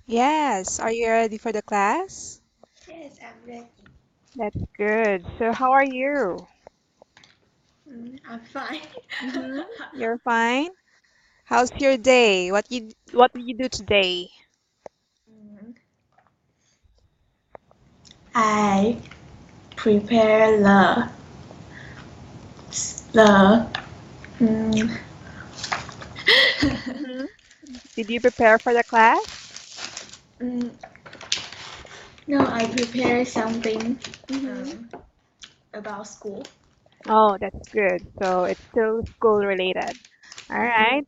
Yes, are you ready for the class? Yes, I'm ready. That's good. So, how are you? I'm fine. Mm-hmm. You're fine? How's your day? What did you do today? Mm, I prepare the mm, Mm-hmm. Did you prepare for the class? mm, no, I prepare something Mm-hmm. um, about school. Oh, that's good. So, it's still school related. All Yeah. right.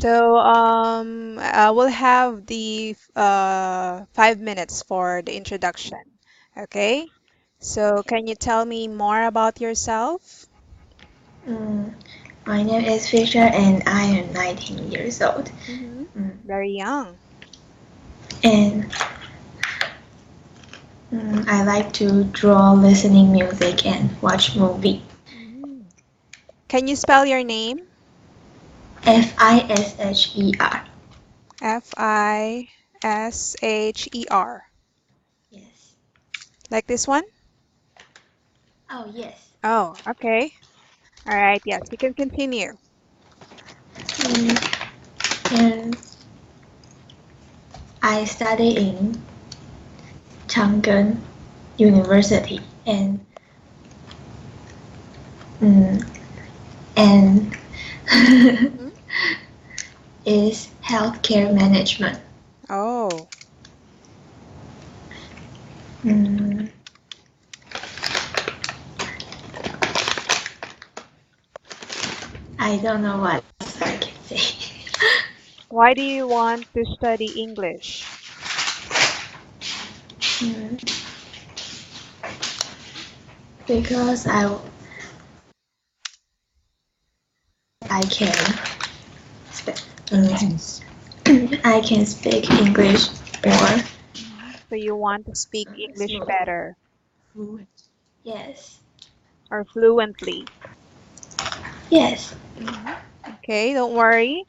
So, we'll have the 5 minutes for the introduction. Okay. So, Okay. can you tell me more about yourself? Mm, my name is Fisher and I am 19 years old. Mm-hmm. Mm, Very young. and I like to draw, listening music, and watch movie. Mm. Can you spell your name? Fisher. Fisher. Yes. Like this one? Oh yes. Oh, okay. All right. Yes, you can continue. Mm, and I study in Chang'an University mm, and Hmm. is healthcare management. Oh, Mm, I don't know what else I can say. why do you want to study English? Mm, because I can speak I can speak English more So you want to speak English smooth. better Yes. or fluently? Yes. Hmm. Okay, don't worry.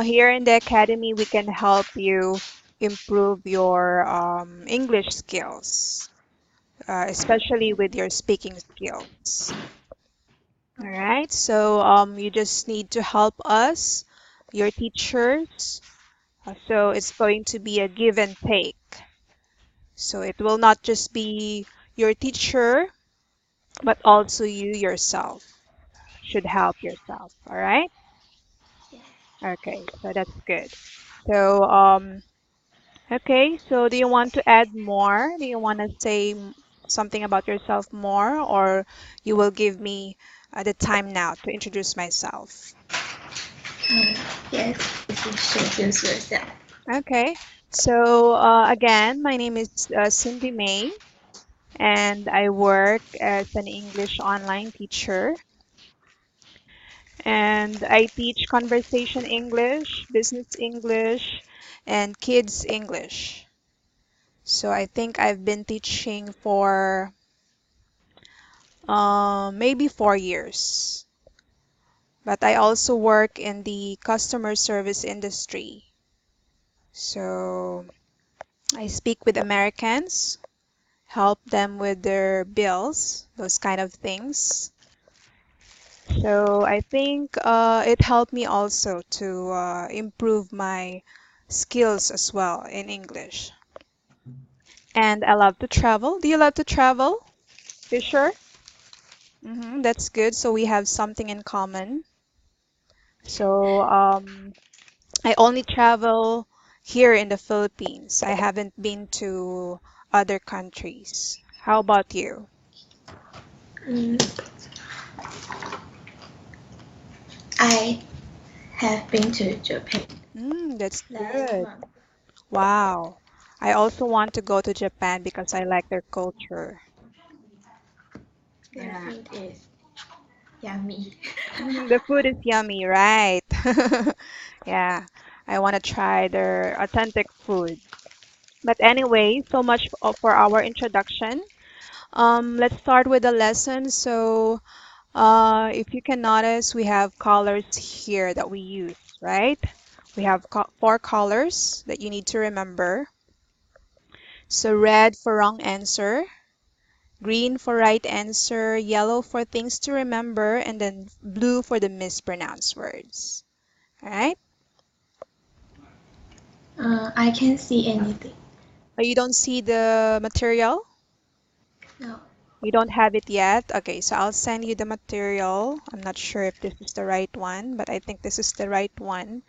Here in the academy, we can help you improve your English skills, especially with your speaking skills. All Okay. right, so you just need to help us, your teachers. So it's going to be a give and take. So it will not just be your teacher, but also you yourself should help yourself. All right? Yes. Okay, so that's good. So, okay, so do you want to add more? Do you want to say something about yourself more, or you will give me the time now to introduce myself? Um, yes. Introduce yourself. Okay, so again, my name is Cindy May, and I work as an English online teacher. And I teach conversation English, business English, and kids English. So I think I've been teaching for maybe 4 years. But I also work in the customer service industry. So I speak with Americans, help them with their bills, those kind of things. So I think it helped me also to improve my skills as well in English. And I love to travel. Do you love to travel, Fisher? That's good. So we have something in common. So I only travel here in the Philippines. I haven't been to other countries. How about you? Mm, I have been to Japan That's last good. month. Wow. I also want to go to Japan because I like their culture. Their Yeah. food is yummy. The food is yummy, right? Yeah. I want to try their authentic food. But anyway, so much for our introduction. Let's start with the lesson. So, if you can notice, we have colors here that we use, right? We have four colors that you need to remember. So red for wrong answer, green for right answer, yellow for things to remember, and then blue for the mispronounced words. All right? I can't see anything. Oh, you don't see the material? No. You don't have it yet? Okay, so I'll send you the material. I'm not sure if this is the right one, but I think this is the right one.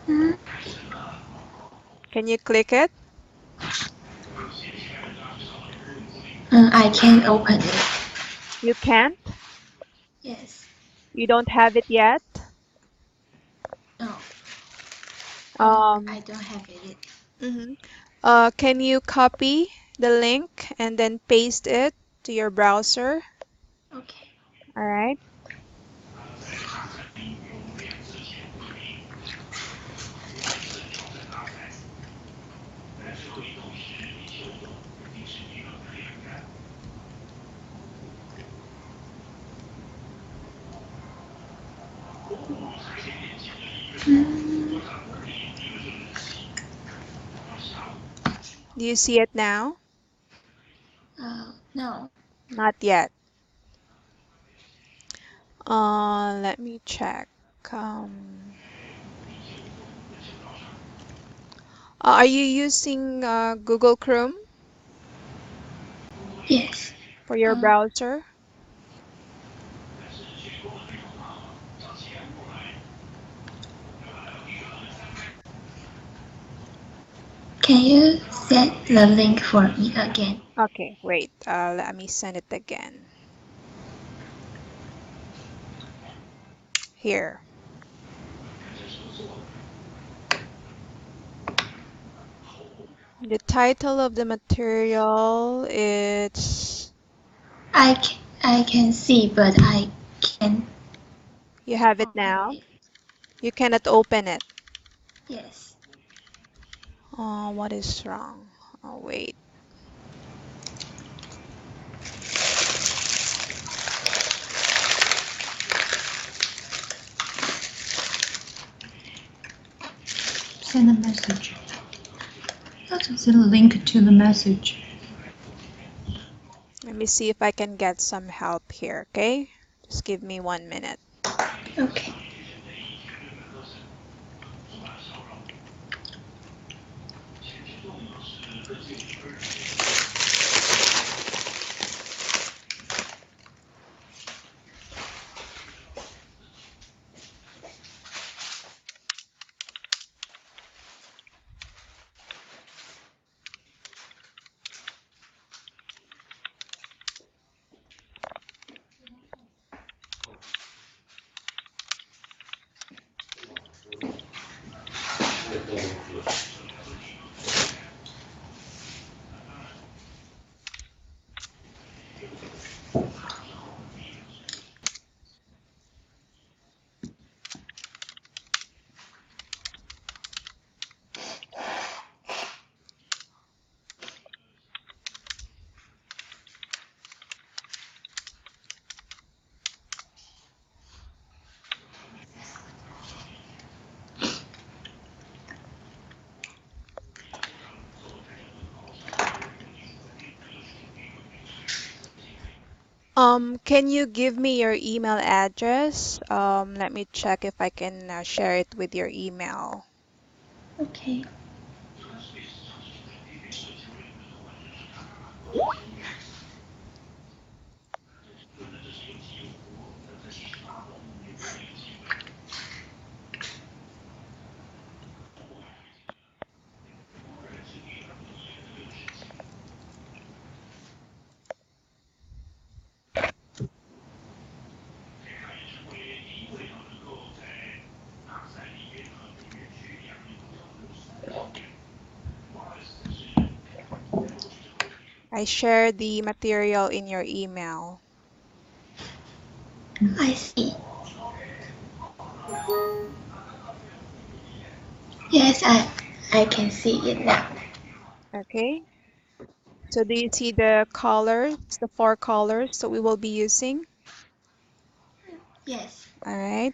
Hmm? Can you click it? I can't open it. You can't? Yes. You don't have it yet? No. I Um, don't have it. mhm. Can you copy the link and then paste it to your browser? Okay. All right. Mm, Do you see it now? no. Not yet. Let me check. Um, are you using Google Chrome Yes. for your Uh, browser? can you send the link for me again? Okay, wait. Let me send it again. Here. The title of the material is, I can see, but I can't you have it open now. it. You cannot open it. Yes. Oh, what is wrong? Oh, wait. Send a message. Send a link to the message. Let me see if I can get some help here, okay? Just give me 1 minute. Okay. Can you give me your email address? Let me check if I can share it with your email. Okay. I shared the material in your email. I see. Yes, I can see it now. Okay. So do you see the colors, the four colors that we will be using? Yes. All right.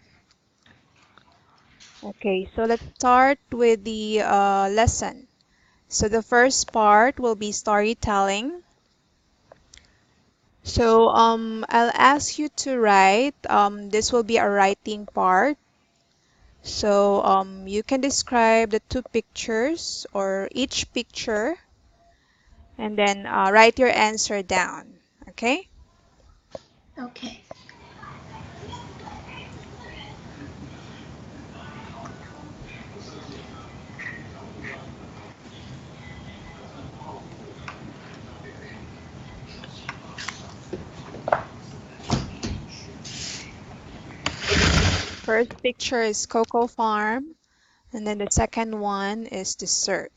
Okay, so let's start with the lesson. So the first part will be storytelling. So I'll ask you to write. This will be a writing part. So you can describe the two pictures or each picture and then write your answer down. Okay? Okay. First picture is Cocoa Farm, and then the second one is dessert.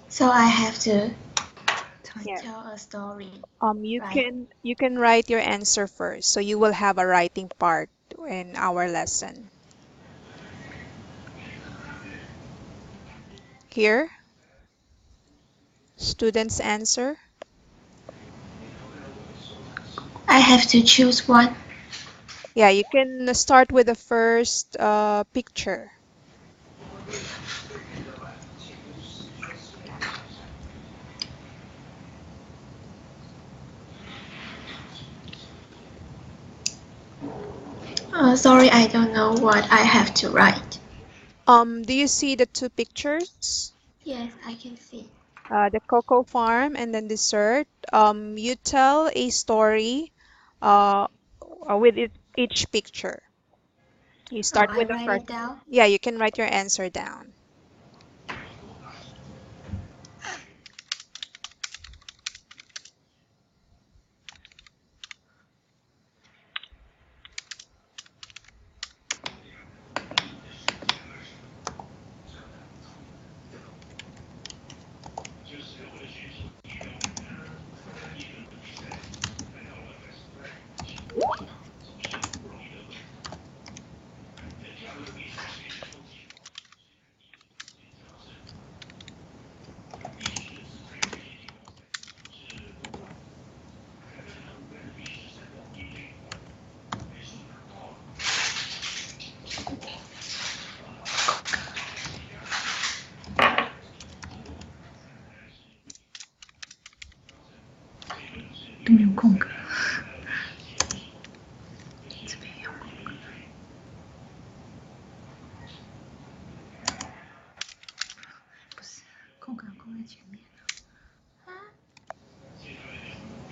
So I have to Yeah. tell a story, You right? can write your answer first, so you will have a writing part in our lesson. Here, students answer. I have to choose one. Yeah, you can start with the first picture. Sorry, I don't know what I have to write. Do you see the two pictures? Yes, I can see. The cocoa farm and then dessert. You tell a story with each picture. You Oh, start I with the write first. it down. Yeah, you can write your answer down.都没有空格，这边有空格，不是空格空在前面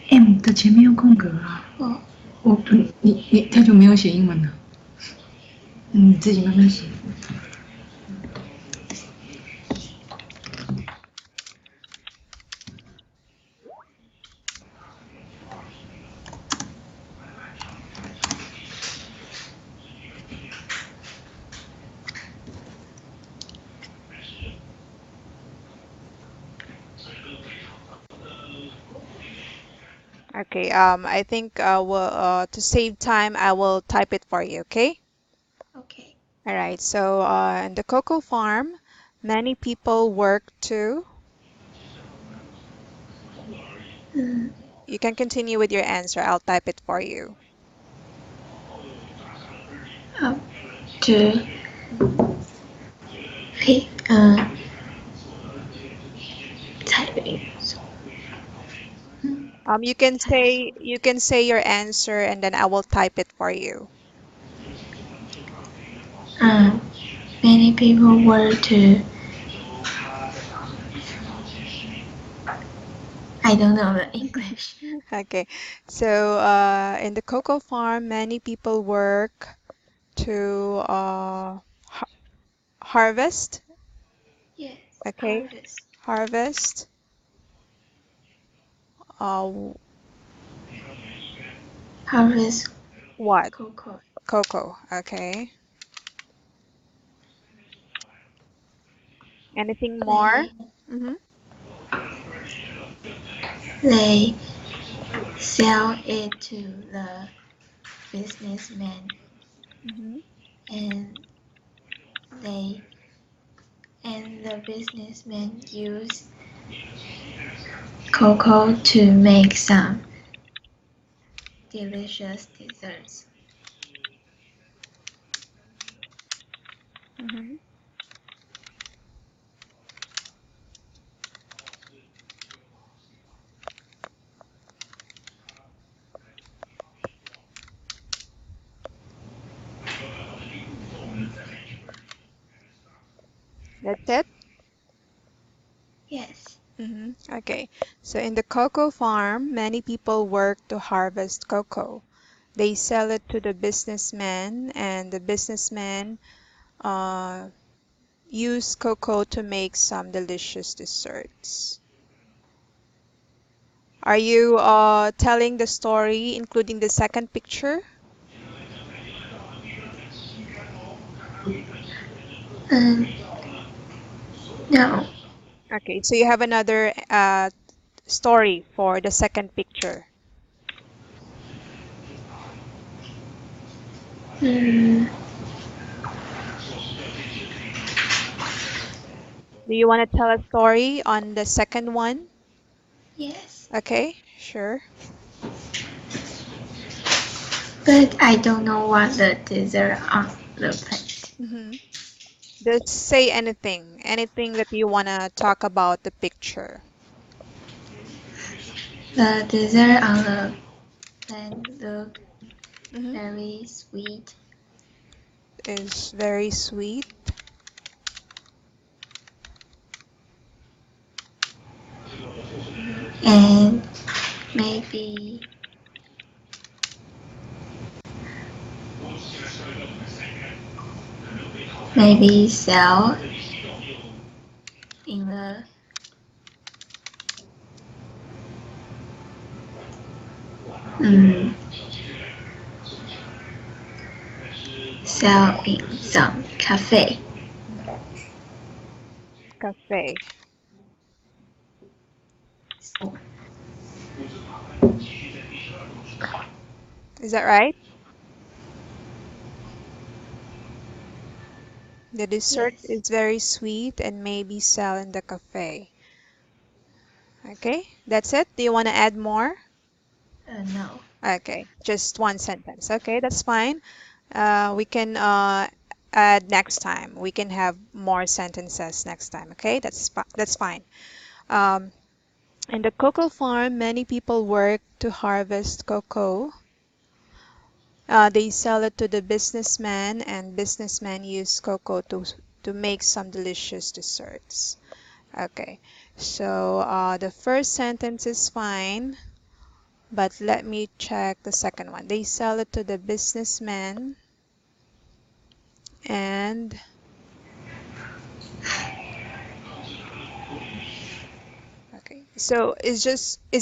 ，M 的前面有空格啊。哦，我不，你太久没有写英文了，你自己慢慢写。Okay, I think to save time, I will type it for you, okay? okay. All right, so in the cocoa farm, many people work to. Mm, You can continue with your answer. I'll type it for you. to pick typing. You can say your answer and then I will type it for you. Many people work to. I don't know the English. Okay, so in the cocoa farm, many people work to harvest. Yes, Okay, harvest. harvest. Uh, Harvest what? cocoa. Cocoa. Okay. Anything more? They Mm-hmm. they sell it to the businessman, Mm-hmm. and they and the businessman use cocoa to make some delicious desserts. Mm-hmm. That's it? Yes. Mm-hmm. Okay. So in the cocoa farm, many people work to harvest cocoa. They sell it to the businessman, and the businessman uh, use cocoa to make some delicious desserts. Are you telling the story, including the second picture? Um, no. Okay, so you have another story for the second picture. Mm, Do you want to tell a story on the second one? yes. Okay, sure. But I don't know what the dessert on the plate. Mm-hmm. Just say anything that you want to talk about the picture. The dessert on the plate looked Mm-hmm. very sweet Is very sweet. Mm-hmm. and maybe sell in the mm, sell in some cafe. Mm-hmm. Cafe. Is that right? The dessert Yes. is very sweet and maybe sell in the cafe. Okay, that's it. Do you want to add more? No. Okay, just one sentence. Okay, that's fine. We can add next time. We can have more sentences next time. Okay, that's fine. Um, in the cocoa farm, many people work to harvest cocoa. They sell it to the businessman, and businessmen use cocoa to make some delicious desserts. Okay, so the first sentence is fine, but let me check the second one. They sell it to the businessman, and okay, so is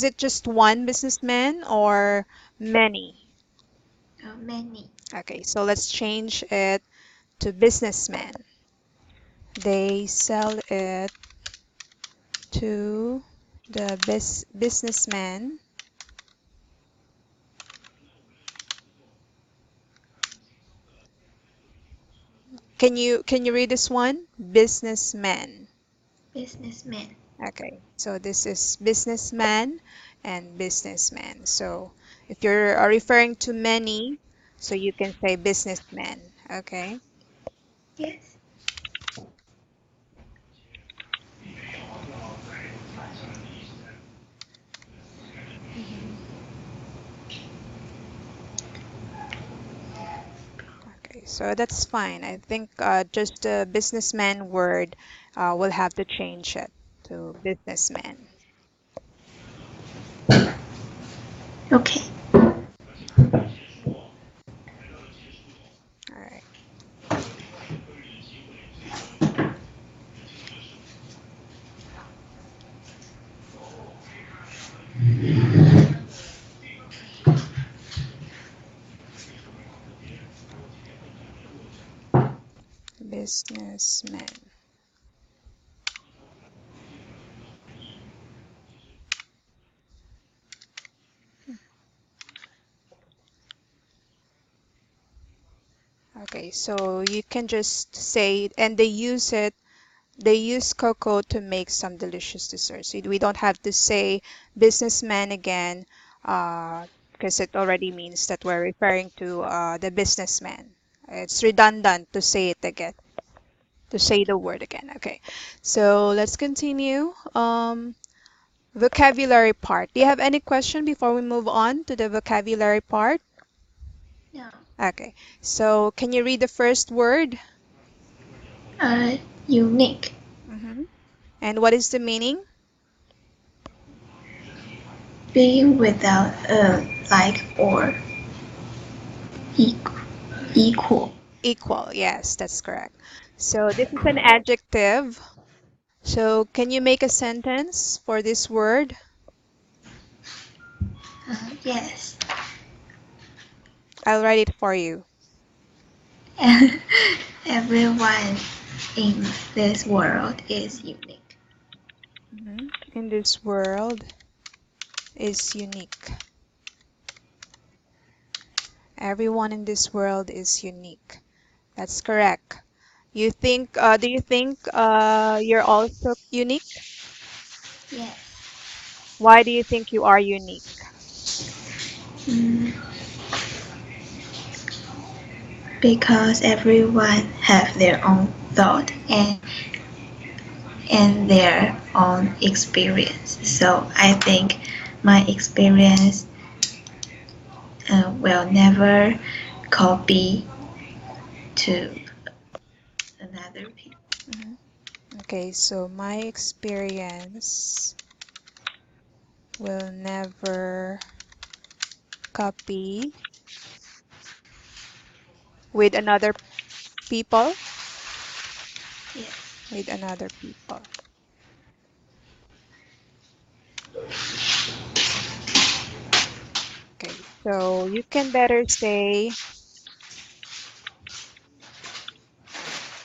it just one businessman or many? Many. Okay, so let's change it to businessman. They sell it to the businessman. Can you read this one? Businessman. Businessman. Okay, so this is businessman and businessman. So if you're referring to many, so you can say businessman. Okay. Yes. Mhm. Okay, so that's fine. I think just the businessman word will have to change it to businessman. Okay. All right. Businessman. Okay, so you can just say, and they use cocoa to make some delicious desserts. So we don't have to say businessman again, because it already means that we're referring to the businessman. It's redundant to say it again, to say the word again. Okay, so let's continue. Vocabulary part. Do you have any question before we move on to the vocabulary part? No. Okay, so can you read the first word? Unique. Mm-hmm. And what is the meaning? Being without a like or equal. Equal. Yes, that's correct. So this is an adjective. So can you make a sentence for this word? Yes. I'll write it for you. Everyone in this world is unique. Mhm. In this world is unique. Everyone in this world is unique. That's correct. Do you think you're also unique? Yes. Why do you think you are unique? Mm, because everyone have their own thought and their own experience. So I think my experience will never copy to another people. Mhm. Okay, so my experience will never copy with another people, Yes. with another people. Okay, so you can better say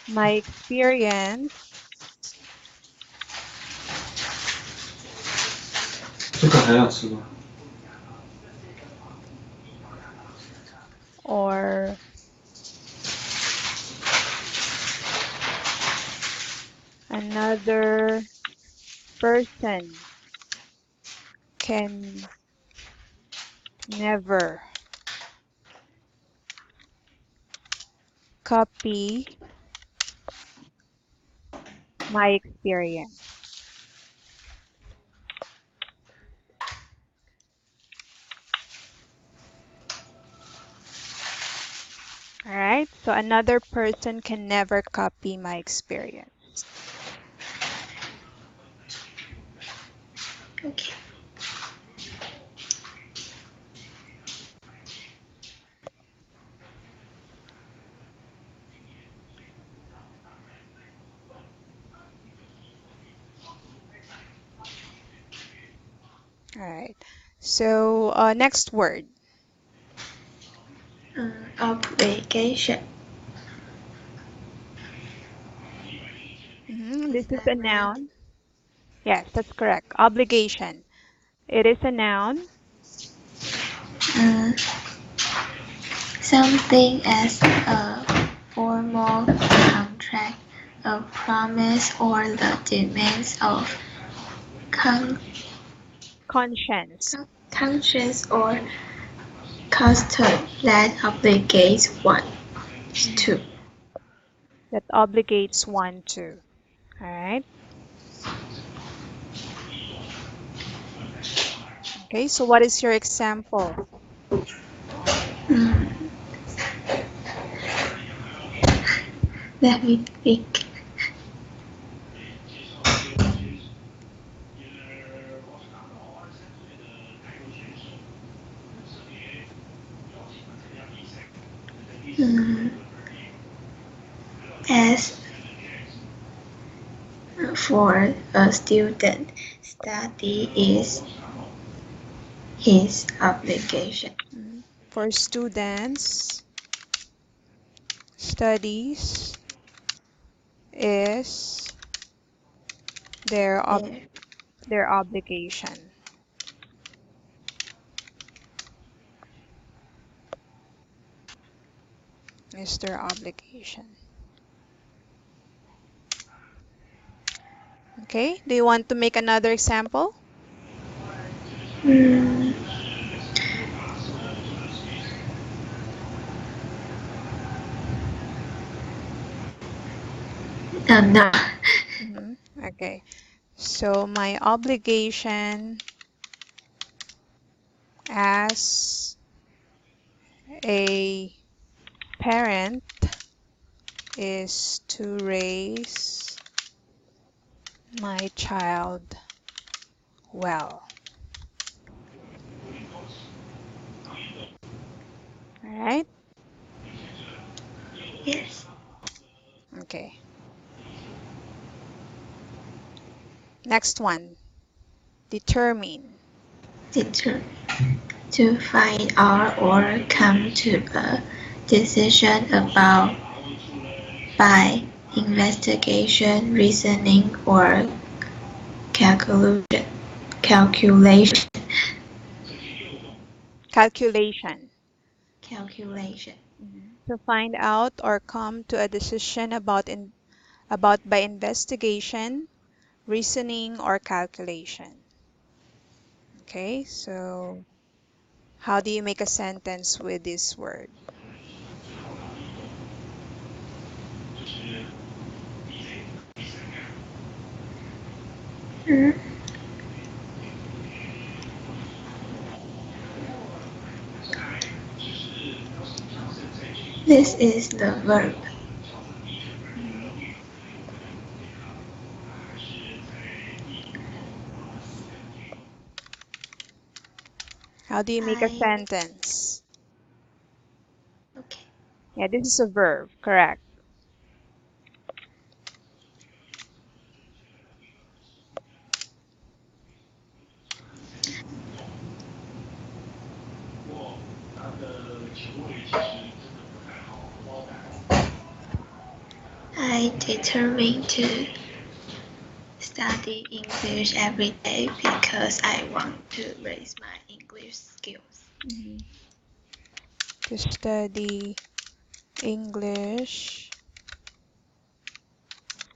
my experience 这个还要吃吗？or another person can never copy my experience. All right, so another person can never copy my experience. Okay. All right, so next word. Obligation. This Is is that a right? noun. Yes, that's correct. Obligation. It is a noun. Uh, Something as a formal contract, a promise, or the demands of con- Conscience. conscience or custom that obligates one Mhm. to. That obligates one to. All right. Okay, so what is your example? Mm, Let me think. Mm, As for a student, study is his obligation. For students, studies is their There. their obligation. is their obligation. Okay, do you want to make another example? Mm, no. Okay, so my obligation as a parent is to raise my child well. All right? Yes. Okay. Next one. Determine. To find out or come to a decision about by investigation, reasoning, or calculation. Calculation. Calculation. Calculation. To find out or come to a decision about by investigation, reasoning, or calculation. Okay, so how do you make a sentence with this word? Mm. This is the verb. How do you make a I sentence? okay. Yeah, this is a verb, correct. I determined to study English every day because I want to raise my English skills. To study English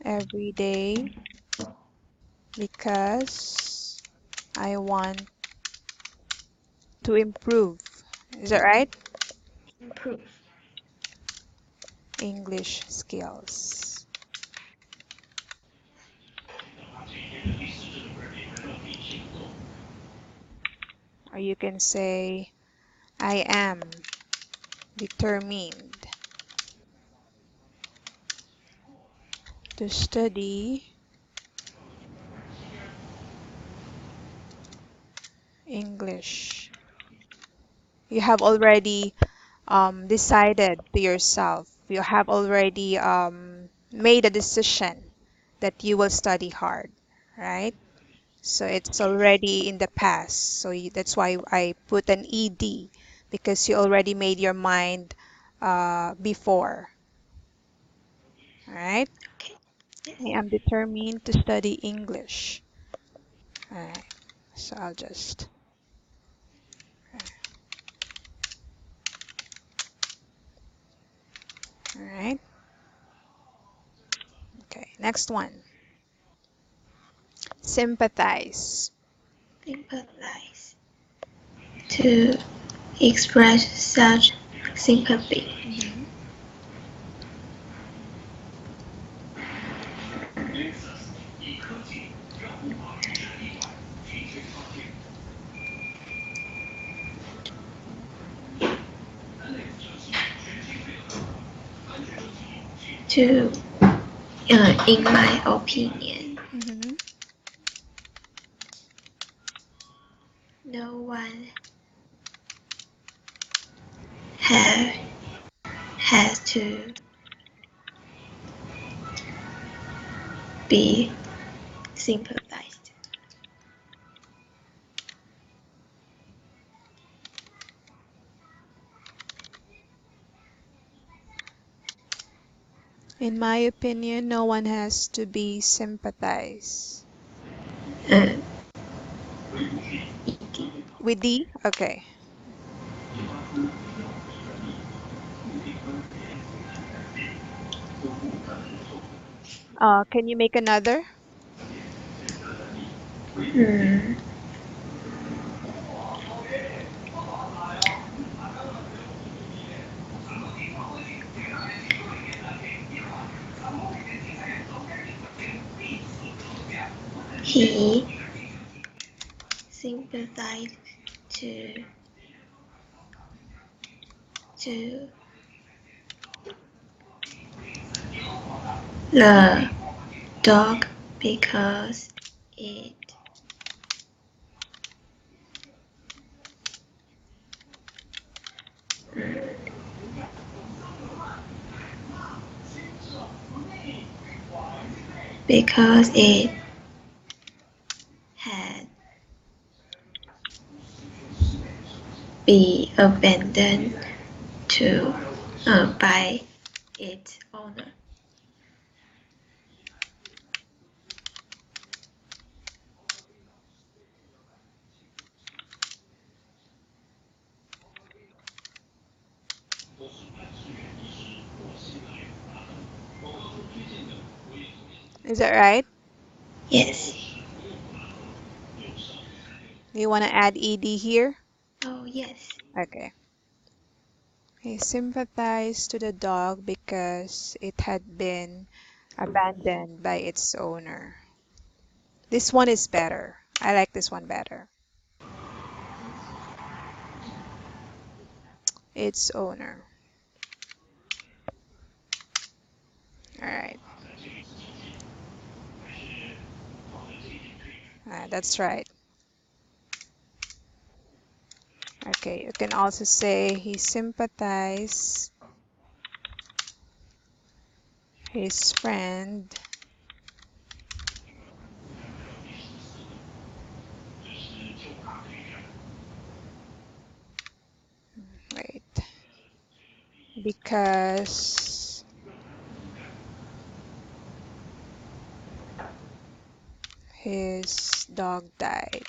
every day because I want to improve. Is that right? Improve. English skills. Or you can say, I am determined to study English. You have already decided to yourself. You have already made a decision that you will study hard, right? So it's already in the past. So that's why I put an ed because you already made your mind before. All right. Okay. Yes. I am determined to study English. All right. So I'll just. All right. Okay. Next one. Sympathize. Sympathize. To express such sympathy. To, in my opinion, Mm-hmm. no one have has to be sympathized. In my opinion, no one has to be sympathized. Uh, With D? Okay. Can you make another? Hmm. He sympathized to to the dog because it because it had been abandoned to by its owner. Is that right? Yes. Do you want to add ed here? Oh, yes. Okay. He sympathized to the dog because it had been abandoned by its owner. This one is better. I like this one better. Its owner. All right. That's right. Okay, you can also say he sympathized his friend wait because his dog died.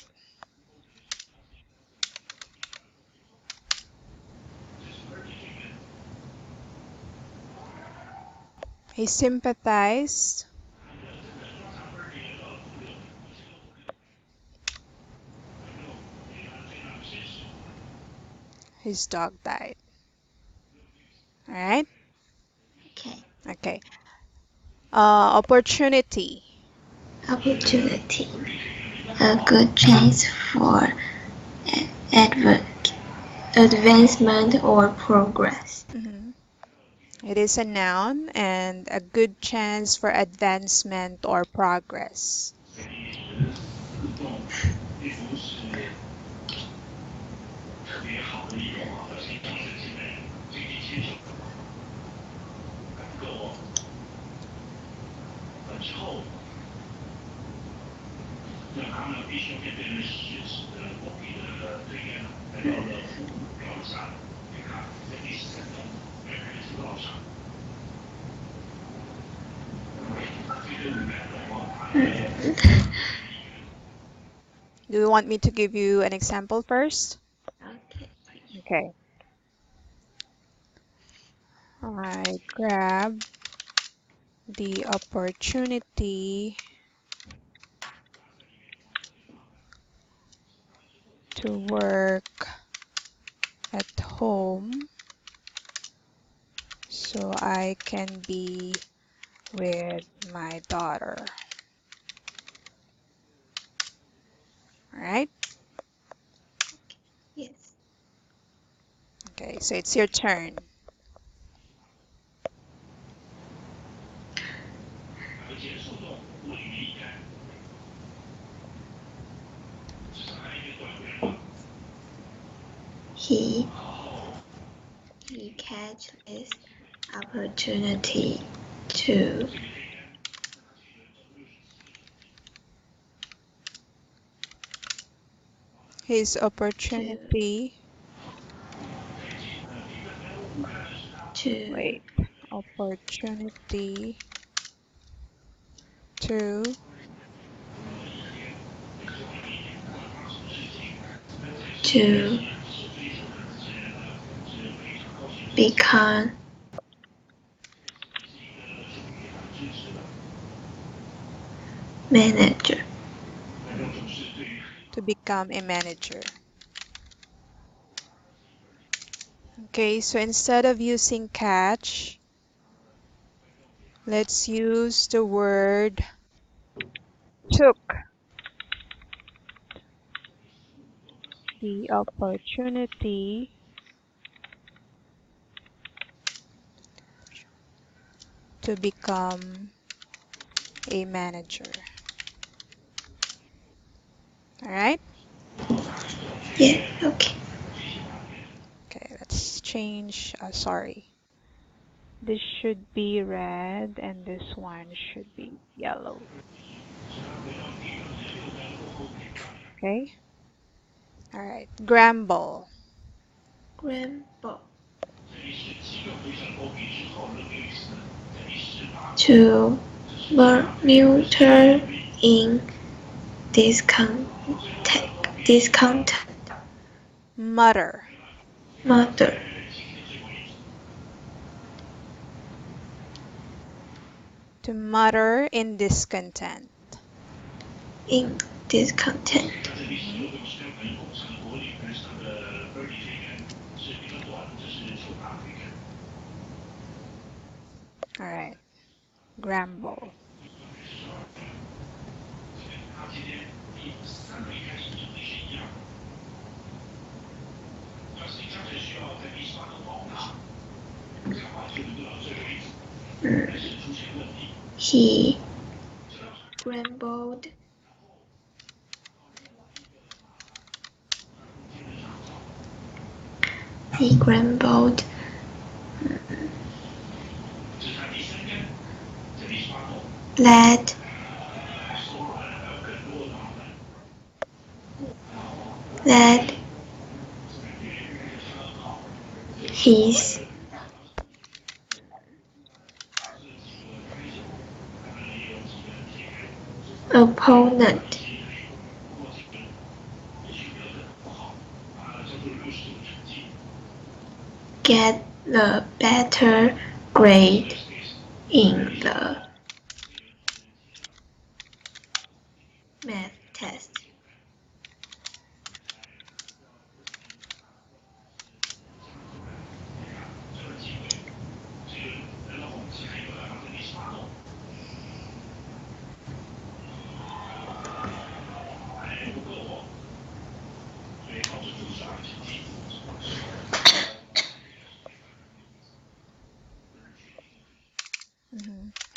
He sympathized his dog died. All right? Okay. Okay. Opportunity. Opportunity. A good chance for adver- advancement or progress. Mhm. It is a noun and a good chance for advancement or progress. Do you want me to give you an example first? Okay. Okay. I grab the opportunity to work at home so I can be with my daughter. All right? Yes. Okay, so it's your turn. He catch this opportunity to His to opportunity, to wait, opportunity to to become Manager. To become a manager. Okay, so instead of using catch, let's use the word took the opportunity to become a manager. All right? Yeah, okay. Okay, let's change. Sorry. This should be red and this one should be yellow. Okay? All right. Gramble. Grandpa. To Bermuda in discontent. Mutter. Mother. To mutter in discontent. In discontent. All right. Gramble. He grumbled. He grumbled. That his opponent get the better grade in the math test.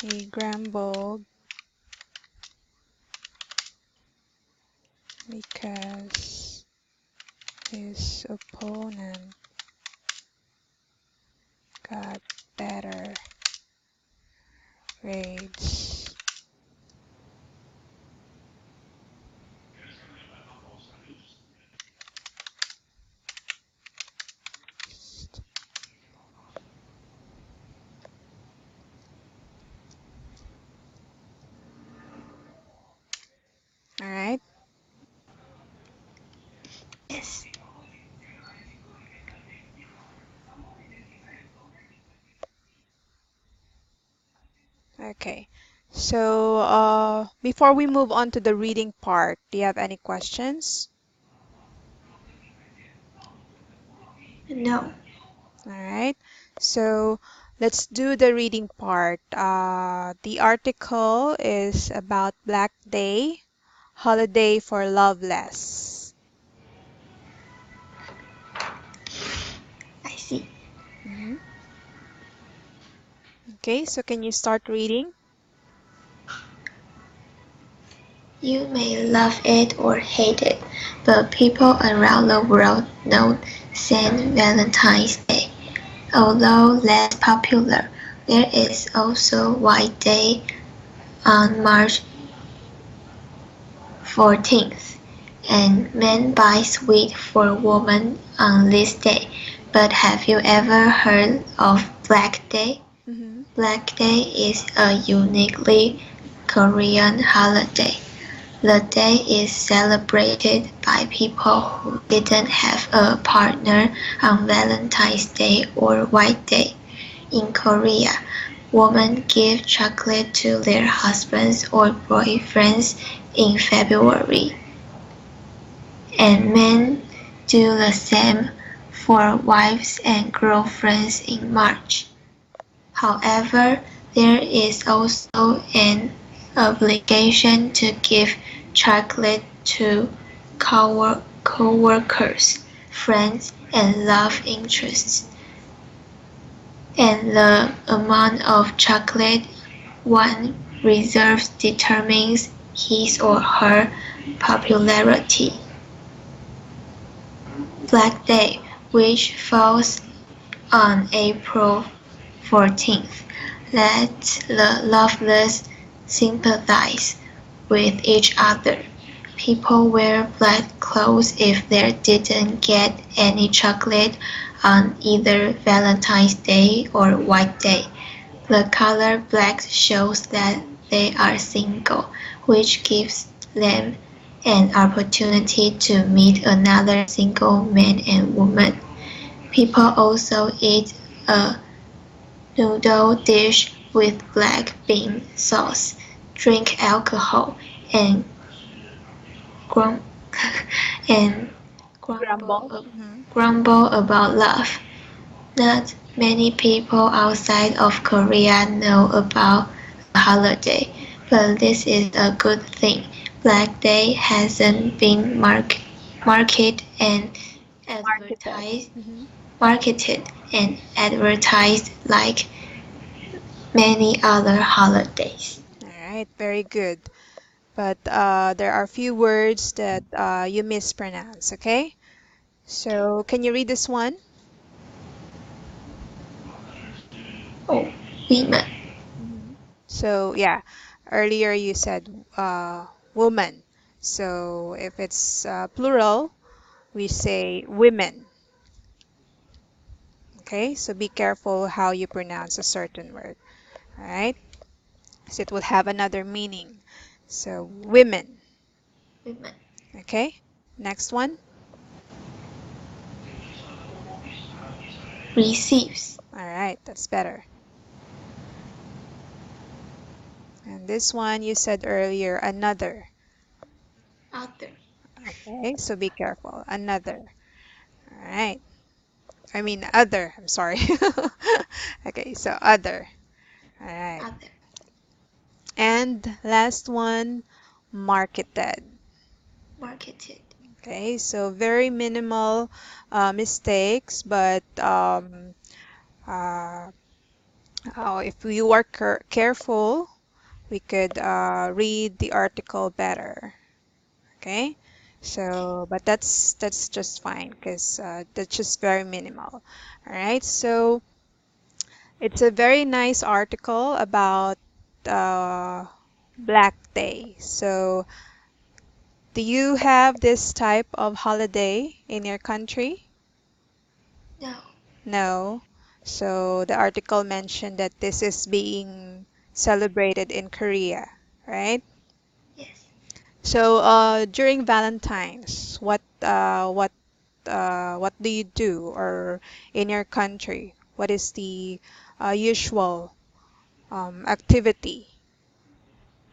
He grumbled because his opponent got better grades. All right. Yes. Okay. So, before we move on to the reading part, do you have any questions? No. All right. So, let's do the reading part. The article is about Black Day, holiday for Loveless. I see. Mhm. Okay, so can you start reading? You may love it or hate it, but people around the world know Saint Valentine's Day. Although less popular, there is also White Day on March 14th, and men buy sweets for women on this day. But have you ever heard of Black Day? Mm-hmm. Black Day is a uniquely Korean holiday. The day is celebrated by people who didn't have a partner on Valentine's Day or White Day. In Korea, Women give chocolate to their husbands or boyfriends in February, and men do the same for wives and girlfriends in March. However, there is also an obligation to give chocolate to coworkers, friends, and love interests, and the amount of chocolate one receives determines his or her popularity. Black Day, which falls on April 14th, let the loveless sympathize with each other. People wear black clothes if they didn't get any chocolate on either Valentine's Day or White Day. The color black shows that they are single, which gives them an opportunity to meet another single man and woman. People also eat a noodle dish with black bean sauce, drink alcohol, and grum- and Grumble. Mm-hmm. grumble about love. Not many people outside of Korea know about the holiday, but this is a good thing. Black Day hasn't been marketed and Marketed. advertised Mm-hmm. marketed and advertised like many other holidays. All right, very good. But there are a few words that you mispronounce, okay? So, can you read this one? Oh, women, Mhm. So, yeah, earlier you said woman. So, if it's plural, we say women, okay? So, be careful how you pronounce a certain word, all right? So, it will have another meaning. So, women, women, okay? Next one. receives, All right, that's better. And this one you said earlier, another. other, Okay, so be careful. Another. All right. I mean, other. I'm sorry. Okay, so other. All right. other, And last one, marketed. marketed, Okay, so very minimal mistakes, but uh, if we were careful, we could read the article better. Okay, so but that's just fine because that's just very minimal. All right, so it's a very nice article about uh, Black Day. So do you have this type of holiday in your country? no, No. So the article mentioned that this is being celebrated in Korea, right? yes. So during Valentine's, what do you do, or in your country, what is the usual activity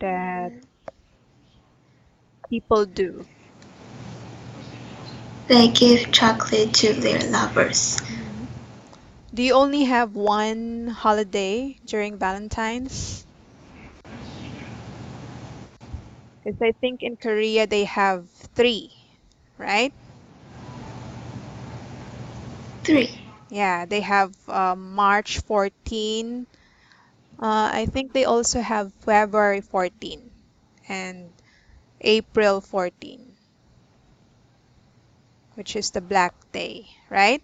that Mm, people do? they give chocolate to their lovers. Mhm. Do you only have one holiday during Valentine's? Because I think in Korea they have three, right? Three, Yeah, they have March 14. I think they also have February 14 and April 14, which is the Black Day, right?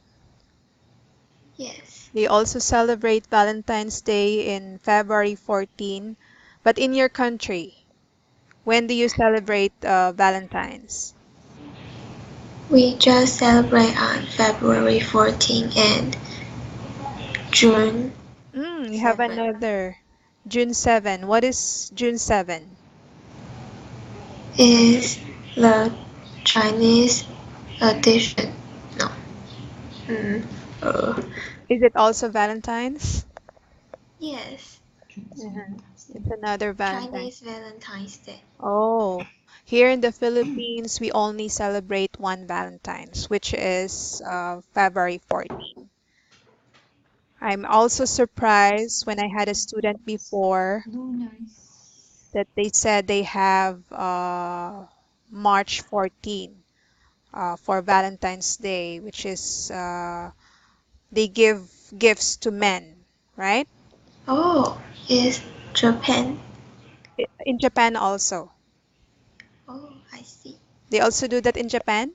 yes. They also celebrate Valentine's Day in February 14, but in your country, when do you celebrate Valentine's? We just celebrate on February 14 and June You have 7 another June 7. What is June 7? is the Chinese edition. No. Mm, uh, Is it also Valentine's? yes. It's another Valentine. Chinese Valentine's Day. Oh, here in the Philippines, we only celebrate one Valentine's, which is February 14th. I'm also surprised when I had a student before Blue nice. that they said they have March 14 for Valentine's Day, which is they give gifts to men, right? Oh, it's Japan. In Japan also. Oh, I see. They also do that in Japan?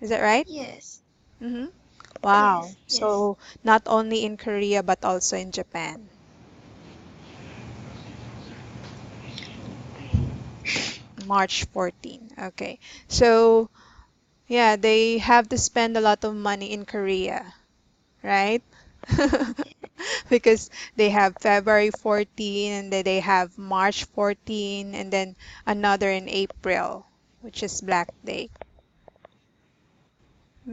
Is that right? Yes, Mm-hmm. Wow. yes. So not only in Korea but also in Japan. March 14. Okay. So yeah, they have to spend a lot of money in Korea, right? Because they have February 14 and then they have March 14 and then another in April, which is Black Day.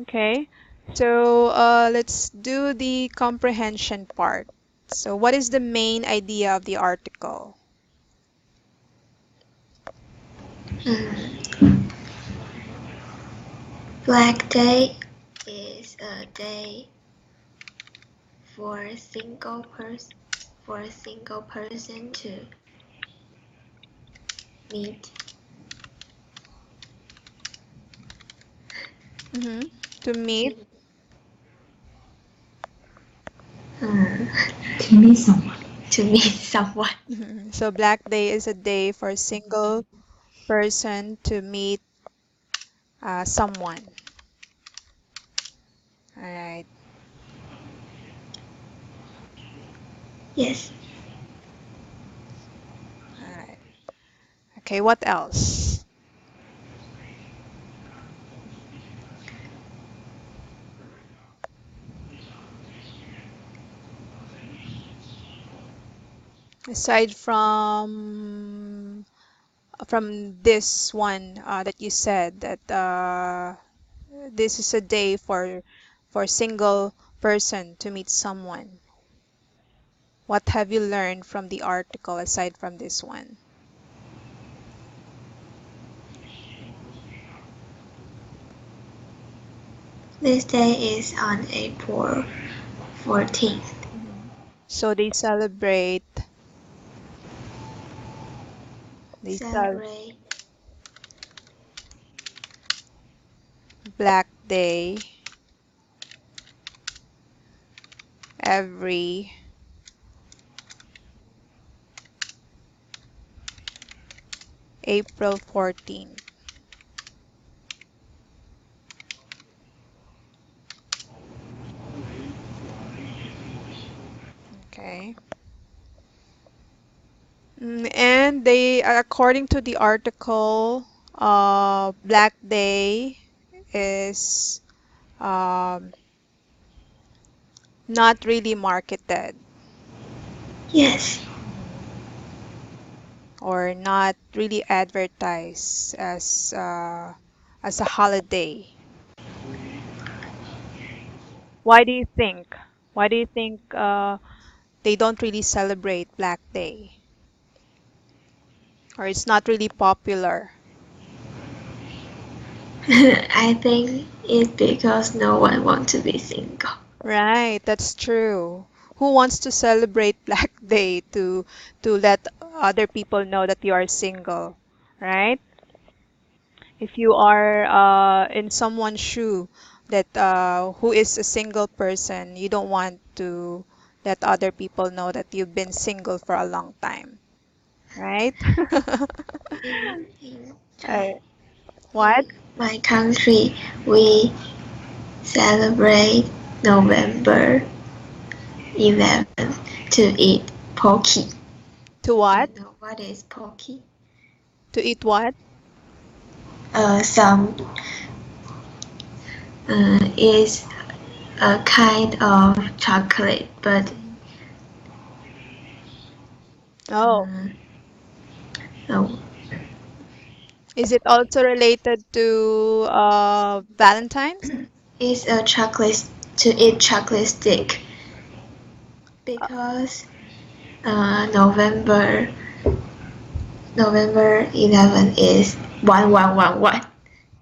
Okay. So let's do the comprehension part. So what is the main idea of the article? Mm. Black Day is a day for a single person to meet. Mm-hmm. To meet. To mm, To meet someone. to meet someone. Mhm. So Black Day is a day for a single person to meet someone. All right. Yes. All right. Okay, what else? Aside from this one that you said that this is a day for single person to meet someone. What have you learned from the article aside from this one? This day is on April 14th. Mhm. So they celebrate Celebrate Black Day every April 14th. Okay. And according to the article, Black Day is um, not really marketed yes. or not really advertised as a holiday. Why do you think? Why do you think they don't really celebrate Black Day or it's not really popular? I think it's because no one wants to be single. Right, that's true. Who wants to celebrate Black Day to let other people know that you are single, right? If you are in someone's shoe that who is a single person, you don't want to let other people know that you've been single for a long time, right? In, Uh, what? in my country, we celebrate November 11th to eat pocky. To Do you what? know what is pocky? To eat what? Some is a kind of chocolate, but Oh, uh, no, is it also related to Valentine's? it's a chocolate to eat chocolate stick because November 11 is 1111.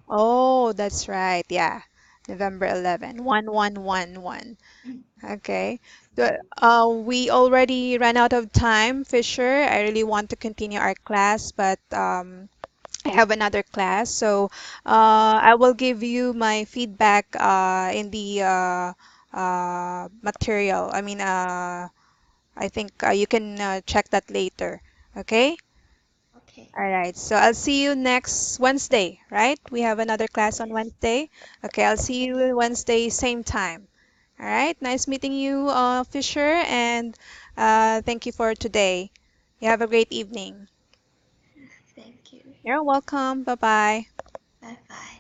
Oh, that's right. Yeah. November 11, 1111. Okay. We already ran out of time, Fisher. I really want to continue our class, but I have another class. So I will give you my feedback in the material. I think you can check that later. Okay? Okay. All right. So I'll see you next Wednesday, right? We have another class on Yes. Wednesday. Okay, I'll see you Wednesday, same time. All right. Nice meeting you, Fisher, and thank you for today. You have a great evening. Thank you. You're welcome. Bye bye. Bye bye.